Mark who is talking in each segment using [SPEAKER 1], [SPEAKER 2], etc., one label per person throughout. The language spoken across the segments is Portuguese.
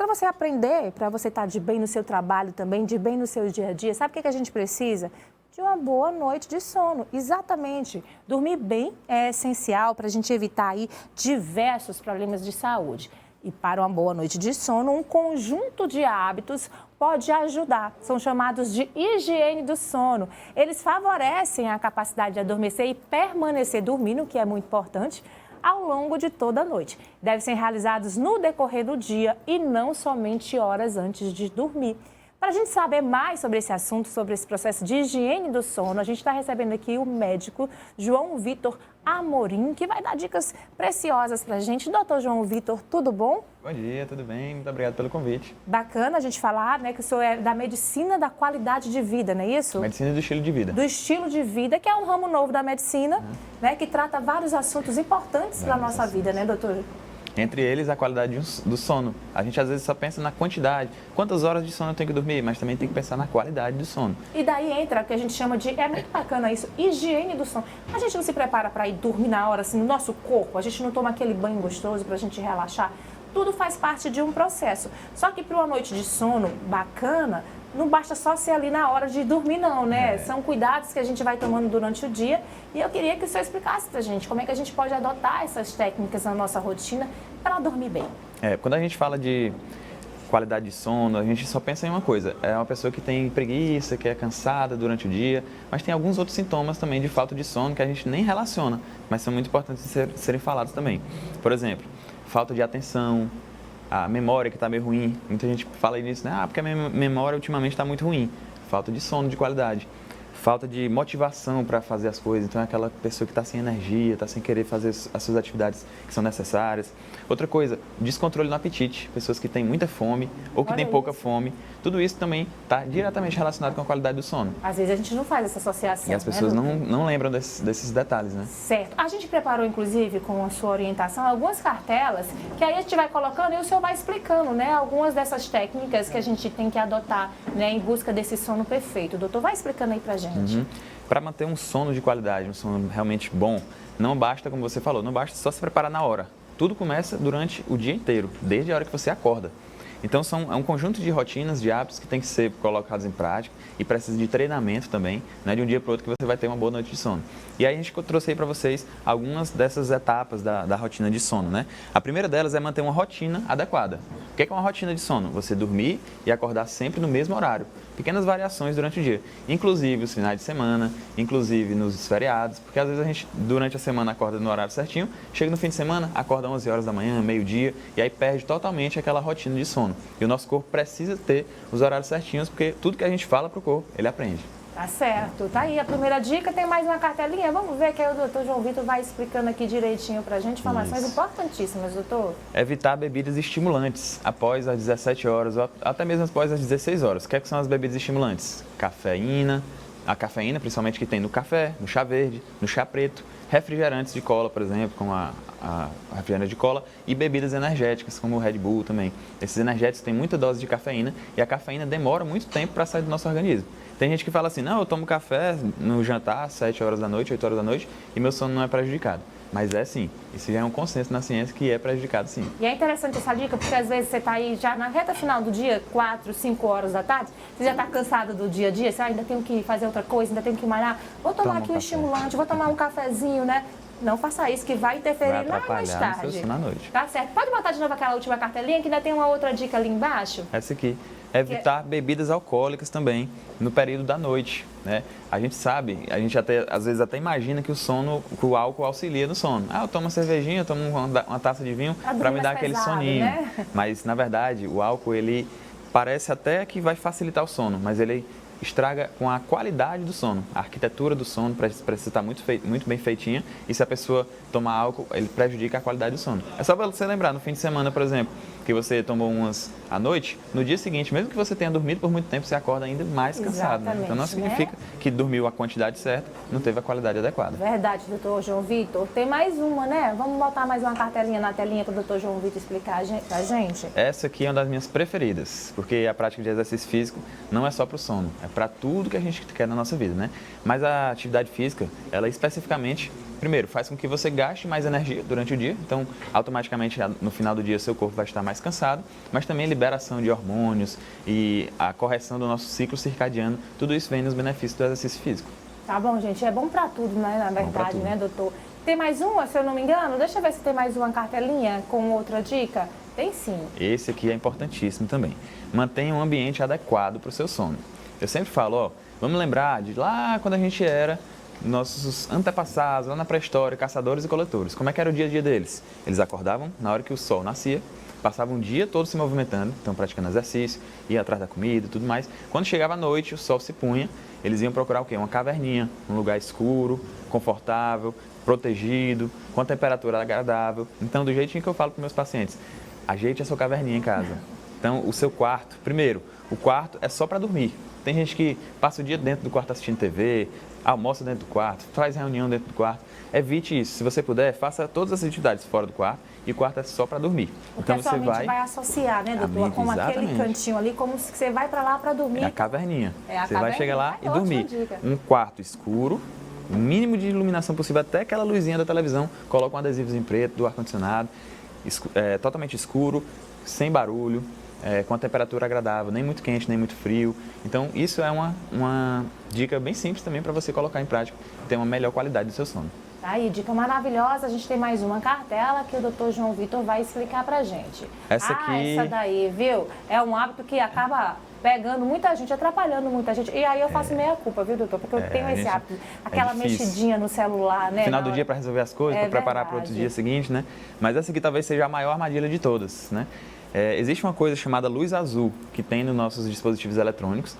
[SPEAKER 1] para você aprender, para você estar de bem no seu trabalho também, de bem no seu dia a dia, sabe o que a gente precisa? De uma boa noite de sono, exatamente. Dormir bem é essencial para a gente evitar aí diversos problemas de saúde. E para uma boa noite de sono, um conjunto de hábitos pode ajudar. São chamados de higiene do sono. Eles favorecem a capacidade de adormecer e permanecer dormindo, que é muito importante, ao longo de toda a noite. Devem ser realizados no decorrer do dia e não somente horas antes de dormir. Para a gente saber mais sobre esse assunto, sobre esse processo de higiene do sono, a gente está recebendo aqui o médico João Vitor Amorim, que vai dar dicas preciosas para a gente. Doutor João Vitor, tudo bom?
[SPEAKER 2] Bom dia, tudo bem? Muito obrigado pelo convite.
[SPEAKER 1] Bacana a gente falar, né, que o senhor é da medicina da qualidade de vida, não é isso?
[SPEAKER 2] Medicina do estilo de vida.
[SPEAKER 1] Do estilo de vida, que é um ramo novo da medicina, né, que trata vários assuntos importantes para a nossa vida, né, doutor?
[SPEAKER 2] Entre eles, a qualidade do sono. A gente às vezes só pensa na quantidade. Quantas horas de sono eu tenho que dormir? Mas também tem que pensar na qualidade do sono.
[SPEAKER 1] E daí entra o que a gente chama de, é muito bacana isso, higiene do sono. A gente não se prepara para ir dormir na hora, assim, no nosso corpo. A gente não toma aquele banho gostoso para a gente relaxar. Tudo faz parte de um processo. Só que para uma noite de sono bacana, não basta só ser ali na hora de dormir, não, né? São cuidados que a gente vai tomando durante o dia. E eu queria que o senhor explicasse pra gente como é que a gente pode adotar essas técnicas na nossa rotina para dormir bem.
[SPEAKER 2] Quando a gente fala de qualidade de sono, a gente só pensa em uma coisa. É uma pessoa que tem preguiça, que é cansada durante o dia, mas tem alguns outros sintomas também de falta de sono que a gente nem relaciona, mas são muito importantes de serem falados também. Por exemplo, falta de atenção, a memória que está meio ruim. Muita gente fala nisso, né? Porque a minha memória ultimamente está muito ruim. Falta de sono de qualidade. Falta de motivação para fazer as coisas. Então é aquela pessoa que está sem energia, está sem querer fazer as suas atividades que são necessárias. Outra coisa, descontrole no apetite. Pessoas que têm muita fome ou que têm pouca fome. Tudo isso também está diretamente relacionado com a qualidade do sono.
[SPEAKER 1] Às vezes a gente não faz essa associação.
[SPEAKER 2] E as pessoas não lembram desses detalhes, né?
[SPEAKER 1] Certo. A gente preparou, inclusive, com a sua orientação, algumas cartelas que aí a gente vai colocando e o senhor vai explicando, né? Algumas dessas técnicas que a gente tem que adotar, né, em busca desse sono perfeito. O doutor vai explicando aí pra gente.
[SPEAKER 2] Para manter um sono de qualidade, um sono realmente bom, não basta, como você falou, não basta só se preparar na hora. Tudo começa durante o dia inteiro, desde a hora que você acorda. Então, é um conjunto de rotinas, de hábitos que tem que ser colocados em prática e precisa de treinamento também, né, de um dia para o outro que você vai ter uma boa noite de sono. E aí a gente trouxe aí para vocês algumas dessas etapas da rotina de sono, né? A primeira delas é manter uma rotina adequada. O que é uma rotina de sono? Você dormir e acordar sempre no mesmo horário. Pequenas variações durante o dia, inclusive os finais de semana, inclusive nos feriados, porque às vezes a gente durante a semana acorda no horário certinho, chega no fim de semana, acorda 11 horas da manhã, meio-dia, e aí perde totalmente aquela rotina de sono. E o nosso corpo precisa ter os horários certinhos, porque tudo que a gente fala para o corpo, ele aprende.
[SPEAKER 1] Tá certo. Tá aí a primeira dica. Tem mais uma cartelinha? Vamos ver que aí o doutor João Vitor vai explicando aqui direitinho pra gente. Informações importantíssimas, doutor.
[SPEAKER 2] Evitar bebidas estimulantes após as 17 horas ou até mesmo após as 16 horas. O que são as bebidas estimulantes? Cafeína, a cafeína principalmente que tem no café, no chá verde, no chá preto, refrigerantes de cola, por exemplo, como a refrigerante de cola, e bebidas energéticas, como o Red Bull também. Esses energéticos têm muita dose de cafeína e a cafeína demora muito tempo para sair do nosso organismo. Tem gente que fala assim, não, eu tomo café no jantar às 7 horas da noite, 8 horas da noite, e meu sono não é prejudicado. Mas é sim, isso já é um consenso na ciência que é prejudicado sim.
[SPEAKER 1] E é interessante essa dica, porque às vezes você está aí já na reta final do dia, 4, 5 horas da tarde, você já está cansado do dia a dia, você ainda tem que fazer outra coisa, ainda tem que malhar, vou tomar aqui um estimulante, vou tomar um cafezinho, né? Não faça isso, que vai interferir lá mais tarde.
[SPEAKER 2] Na noite.
[SPEAKER 1] Tá certo. Pode botar de novo aquela última cartelinha, que ainda tem uma outra dica ali embaixo?
[SPEAKER 2] Essa aqui. Evitar bebidas alcoólicas também no período da noite, né? A gente sabe, a gente às vezes até imagina que o álcool auxilia no sono. Eu tomo uma cervejinha, eu tomo uma taça de vinho para me dar aquele soninho.
[SPEAKER 1] Né?
[SPEAKER 2] Mas, na verdade, o álcool, ele parece até que vai facilitar o sono, mas ele estraga com a qualidade do sono. A arquitetura do sono precisa estar muito bem feitinha e se a pessoa tomar álcool, ele prejudica a qualidade do sono. É só você lembrar, no fim de semana, por exemplo, que você tomou umas à noite, no dia seguinte, mesmo que você tenha dormido por muito tempo, você acorda ainda mais cansado. Né? Então não significa que dormiu a quantidade certa, não teve a qualidade adequada.
[SPEAKER 1] Verdade, doutor João Vitor. Tem mais uma, né? Vamos botar mais uma cartelinha na telinha para o doutor João Vitor explicar pra gente?
[SPEAKER 2] Essa aqui é uma das minhas preferidas, porque a prática de exercício físico não é só para o sono, é para tudo que a gente quer na nossa vida, né? Mas a atividade física, ela especificamente, primeiro, faz com que você gaste mais energia durante o dia, então automaticamente no final do dia seu corpo vai estar mais cansado, mas também liberação de hormônios e a correção do nosso ciclo circadiano, tudo isso vem nos benefícios do exercício físico.
[SPEAKER 1] Tá bom, gente, é bom para tudo, né, na verdade, né, doutor? Tem mais uma, se eu não me engano? Deixa eu ver se tem mais uma cartelinha com outra dica. Tem sim.
[SPEAKER 2] Esse aqui é importantíssimo também. Mantenha um ambiente adequado para o seu sono. Eu sempre falo, ó, vamos lembrar de lá quando a gente era nossos antepassados, lá na pré-história, caçadores e coletores. Como é que era o dia a dia deles? Eles acordavam na hora que o sol nascia, passavam o dia todo se movimentando, então praticando exercício, iam atrás da comida e tudo mais. Quando chegava a noite, o sol se punha, eles iam procurar o quê? Uma caverninha, um lugar escuro, confortável, protegido, com a temperatura agradável. Então, do jeitinho que eu falo para meus pacientes, ajeite a sua caverninha em casa. Então, o seu quarto, primeiro, o quarto é só para dormir. Tem gente que passa o dia dentro do quarto assistindo TV, almoça dentro do quarto, faz reunião dentro do quarto. Evite isso. Se você puder, faça todas as atividades fora do quarto e o quarto é só para dormir.
[SPEAKER 1] Porque então, você vai associar, né, doutor? Como aquele cantinho ali, como se você vai para lá para dormir.
[SPEAKER 2] É a caverninha. Você vai chegar lá e
[SPEAKER 1] ótima
[SPEAKER 2] dormir.
[SPEAKER 1] Dica.
[SPEAKER 2] Um quarto escuro, o mínimo de iluminação possível, até aquela luzinha da televisão. Coloca um adesivozinho preto do ar-condicionado, totalmente escuro, sem barulho, com a temperatura agradável, nem muito quente, nem muito frio. Então, isso é uma dica bem simples também para você colocar em prática e ter uma melhor qualidade do seu sono.
[SPEAKER 1] Aí, dica maravilhosa, a gente tem mais uma cartela que o doutor João Vitor vai explicar pra gente.
[SPEAKER 2] Essa aqui...
[SPEAKER 1] essa daí, viu? É um hábito que acaba pegando muita gente, atrapalhando muita gente. E aí eu faço meia culpa, viu, doutor? Porque eu tenho esse hábito, aquela mexidinha no celular, né?
[SPEAKER 2] Final do dia para resolver as coisas, para preparar para outro dia seguinte, né? Mas essa aqui talvez seja a maior armadilha de todas, né? Existe uma coisa chamada luz azul que tem nos nossos dispositivos eletrônicos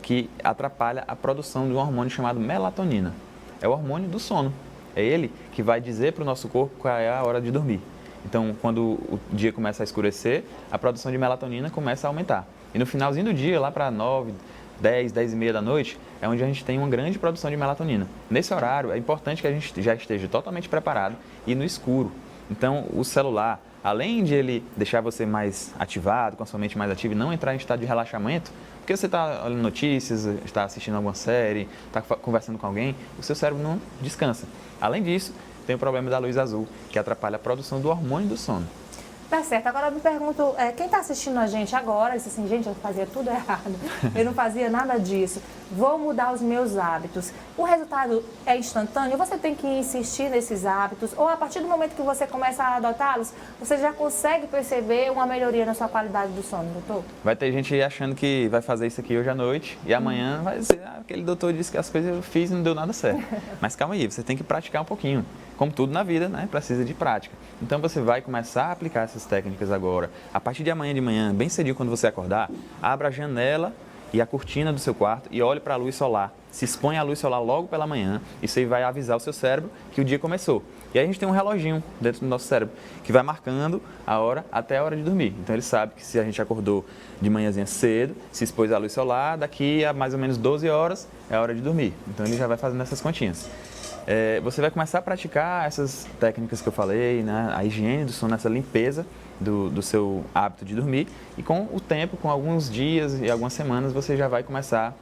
[SPEAKER 2] que atrapalha a produção de um hormônio chamado melatonina. É o hormônio do sono. É ele que vai dizer para o nosso corpo qual é a hora de dormir. Então, quando o dia começa a escurecer, a produção de melatonina começa a aumentar. E no finalzinho do dia, lá para 9, 10, 10 e meia da noite, é onde a gente tem uma grande produção de melatonina. Nesse horário, é importante que a gente já esteja totalmente preparado e no escuro. Então, o celular, além de ele deixar você mais ativado, com a sua mente mais ativa e não entrar em estado de relaxamento, porque você está olhando notícias, está assistindo alguma série, está conversando com alguém, o seu cérebro não descansa. Além disso, tem o problema da luz azul, que atrapalha a produção do hormônio do sono.
[SPEAKER 1] Tá certo. Agora eu me pergunto, quem está assistindo a gente agora, diz assim, gente, eu fazia tudo errado, eu não fazia nada disso, vou mudar os meus hábitos. O resultado é instantâneo? Você tem que insistir nesses hábitos? Ou a partir do momento que você começa a adotá-los, você já consegue perceber uma melhoria na sua qualidade do sono, doutor?
[SPEAKER 2] Vai ter gente achando que vai fazer isso aqui hoje à noite e amanhã vai dizer, aquele doutor disse que as coisas eu fiz e não deu nada certo. Mas calma aí, você tem que praticar um pouquinho. Como tudo na vida, né? Precisa de prática. Então você vai começar a aplicar essas técnicas agora. A partir de amanhã de manhã, bem cedinho quando você acordar, abra a janela e a cortina do seu quarto e olhe para a luz solar. Se expõe à luz solar logo pela manhã, isso aí vai avisar o seu cérebro que o dia começou. E aí a gente tem um reloginho dentro do nosso cérebro que vai marcando a hora até a hora de dormir. Então ele sabe que se a gente acordou de manhãzinha cedo, se expôs à luz solar, daqui a mais ou menos 12 horas é a hora de dormir. Então ele já vai fazendo essas continhas. Você vai começar a praticar essas técnicas que eu falei, né? A higiene do sono, essa limpeza do seu hábito de dormir. E com o tempo, com alguns dias e algumas semanas, você já vai começar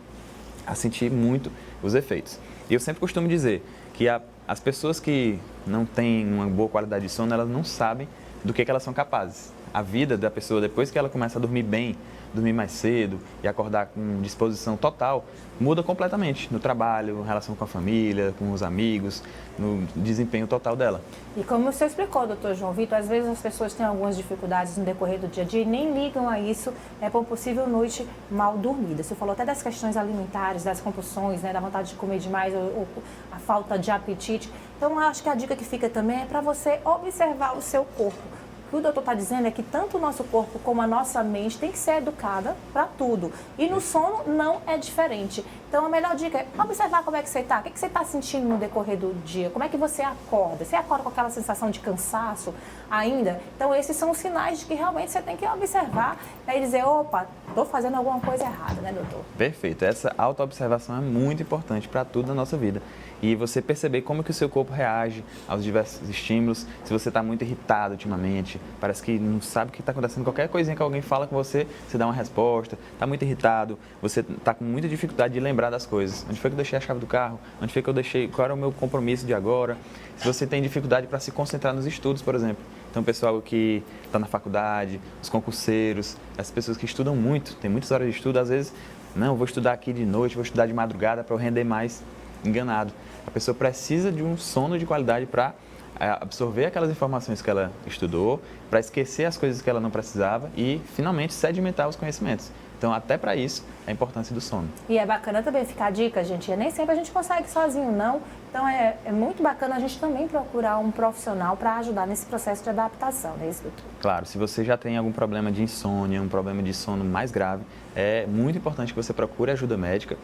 [SPEAKER 2] a sentir muito os efeitos. E eu sempre costumo dizer que as pessoas que não têm uma boa qualidade de sono, elas não sabem do que elas são capazes. A vida da pessoa, depois que ela começa a dormir bem, dormir mais cedo e acordar com disposição total, muda completamente no trabalho, na relação com a família, com os amigos, no desempenho total dela.
[SPEAKER 1] E como você explicou, doutor João Vitor, às vezes as pessoas têm algumas dificuldades no decorrer do dia a dia e nem ligam a isso para uma possível noite mal dormida. Você falou até das questões alimentares, das compulsões, né, da vontade de comer demais ou a falta de apetite. Então, eu acho que a dica que fica também é para você observar o seu corpo. O que o doutor está dizendo é que tanto o nosso corpo como a nossa mente tem que ser educada para tudo. E no sono não é diferente. Então a melhor dica é observar como é que você está. O que você está sentindo no decorrer do dia? Como é que você acorda? Você acorda com aquela sensação de cansaço ainda? Então esses são os sinais de que realmente você tem que observar e dizer, opa, estou fazendo alguma coisa errada, né, doutor?
[SPEAKER 2] Perfeito. Essa autoobservação é muito importante para tudo na nossa vida. e você perceber como que o seu corpo reage aos diversos estímulos. Se você está muito irritado ultimamente, parece que não sabe o que está acontecendo, qualquer coisinha que alguém fala com você, você dá uma resposta, está muito irritado, você está com muita dificuldade de lembrar das coisas. Onde foi que eu deixei a chave do carro? Onde foi que eu deixei? Qual era o meu compromisso de agora? Se você tem dificuldade para se concentrar nos estudos, por exemplo. Então, o pessoal que está na faculdade, os concurseiros, as pessoas que estudam muito, tem muitas horas de estudo, às vezes, não, vou estudar aqui de noite, vou estudar de madrugada para eu render mais, enganado. A pessoa precisa de um sono de qualidade para absorver aquelas informações que ela estudou, para esquecer as coisas que ela não precisava e, finalmente, sedimentar os conhecimentos. Então, até para isso, a importância do sono.
[SPEAKER 1] E é bacana também ficar a dica, gente. Nem sempre a gente consegue sozinho, não. Então, é muito bacana a gente também procurar um profissional para ajudar nesse processo de adaptação, não é isso, doutor?
[SPEAKER 2] Claro, se você já tem algum problema de insônia, um problema de sono mais grave, é muito importante que você procure ajuda médica.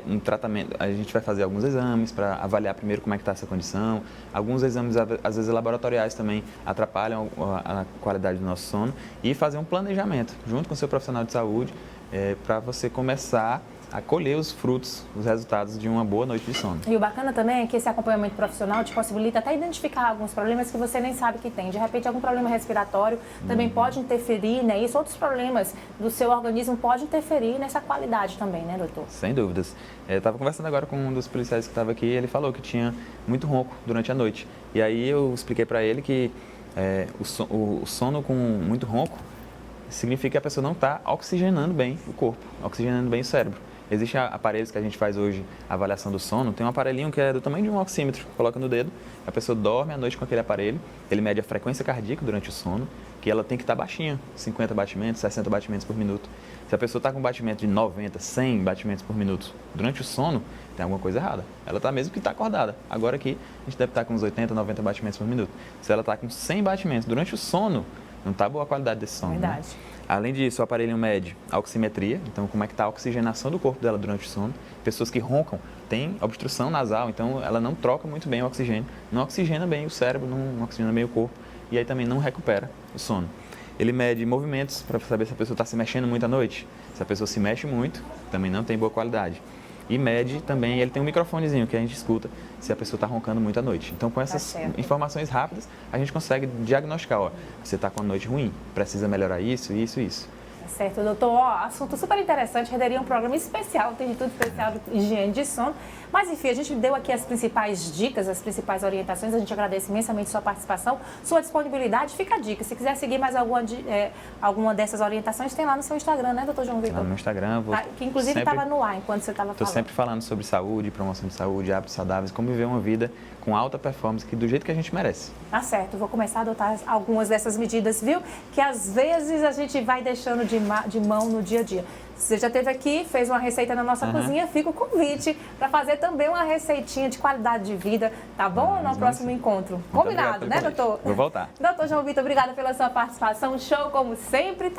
[SPEAKER 2] Um tratamento, a gente vai fazer alguns exames para avaliar primeiro como é que está essa condição. Alguns exames, às vezes, laboratoriais também atrapalham a qualidade do nosso sono. E fazer um planejamento junto com o seu profissional de saúde para você começar a colher os frutos, os resultados de uma boa noite de sono.
[SPEAKER 1] E o bacana também é que esse acompanhamento profissional te possibilita até identificar alguns problemas que você nem sabe que tem. De repente, algum problema respiratório também pode interferir, né? Isso, outros problemas do seu organismo podem interferir nessa qualidade também, né, doutor?
[SPEAKER 2] Sem dúvidas. Eu estava conversando agora com um dos policiais que estava aqui e ele falou que tinha muito ronco durante a noite. E aí eu expliquei para ele que o sono com muito ronco significa que a pessoa não está oxigenando bem o corpo, oxigenando bem o cérebro. Existem aparelhos que a gente faz hoje, a avaliação do sono. Tem um aparelhinho que é do tamanho de um oxímetro, coloca no dedo, a pessoa dorme à noite com aquele aparelho, ele mede a frequência cardíaca durante o sono, que ela tem que estar baixinha, 50 batimentos, 60 batimentos por minuto. Se a pessoa está com um batimento de 90, 100 batimentos por minuto durante o sono, tem alguma coisa errada. Ela está mesmo que está acordada. Agora aqui, a gente deve estar com uns 80, 90 batimentos por minuto. Se ela está com 100 batimentos durante o sono, não está boa a qualidade desse sono.
[SPEAKER 1] Verdade.
[SPEAKER 2] Né? Além disso, o aparelho mede a oximetria, então como é que está a oxigenação do corpo dela durante o sono. Pessoas que roncam têm obstrução nasal, então ela não troca muito bem o oxigênio, não oxigena bem o cérebro, não oxigena bem o corpo e aí também não recupera o sono. Ele mede movimentos para saber se a pessoa está se mexendo muito à noite. Se a pessoa se mexe muito, também não tem boa qualidade. E mede também, ele tem um microfonezinho que a gente escuta se a pessoa está roncando muito à noite. Então, com essas informações rápidas, a gente consegue diagnosticar, ó, você está com a noite ruim, precisa melhorar isso, isso, isso.
[SPEAKER 1] Certo, doutor. Ó, assunto super interessante, renderia um programa especial, tem de tudo especial de higiene de sono. Mas, enfim, a gente deu aqui as principais dicas, as principais orientações. A gente agradece imensamente sua participação, sua disponibilidade. Fica a dica. Se quiser seguir mais alguma dessas orientações, tem lá no seu Instagram, né, doutor João Vitor?
[SPEAKER 2] Lá no meu Instagram.
[SPEAKER 1] Que, inclusive, estava no ar enquanto você estava falando.
[SPEAKER 2] Estou sempre falando sobre saúde, promoção de saúde, hábitos saudáveis, como viver uma vida com alta performance, do jeito que a gente merece.
[SPEAKER 1] Tá certo. Vou começar a adotar algumas dessas medidas, viu? Que, às vezes, a gente vai deixando de mão no dia a dia. Você já esteve aqui, fez uma receita na nossa cozinha, fica o convite para fazer também uma receitinha de qualidade de vida, tá bom? No próximo encontro. Combinado, né, doutor?
[SPEAKER 2] Vou voltar.
[SPEAKER 1] Doutor João Vitor, obrigada pela sua participação. Show, como sempre.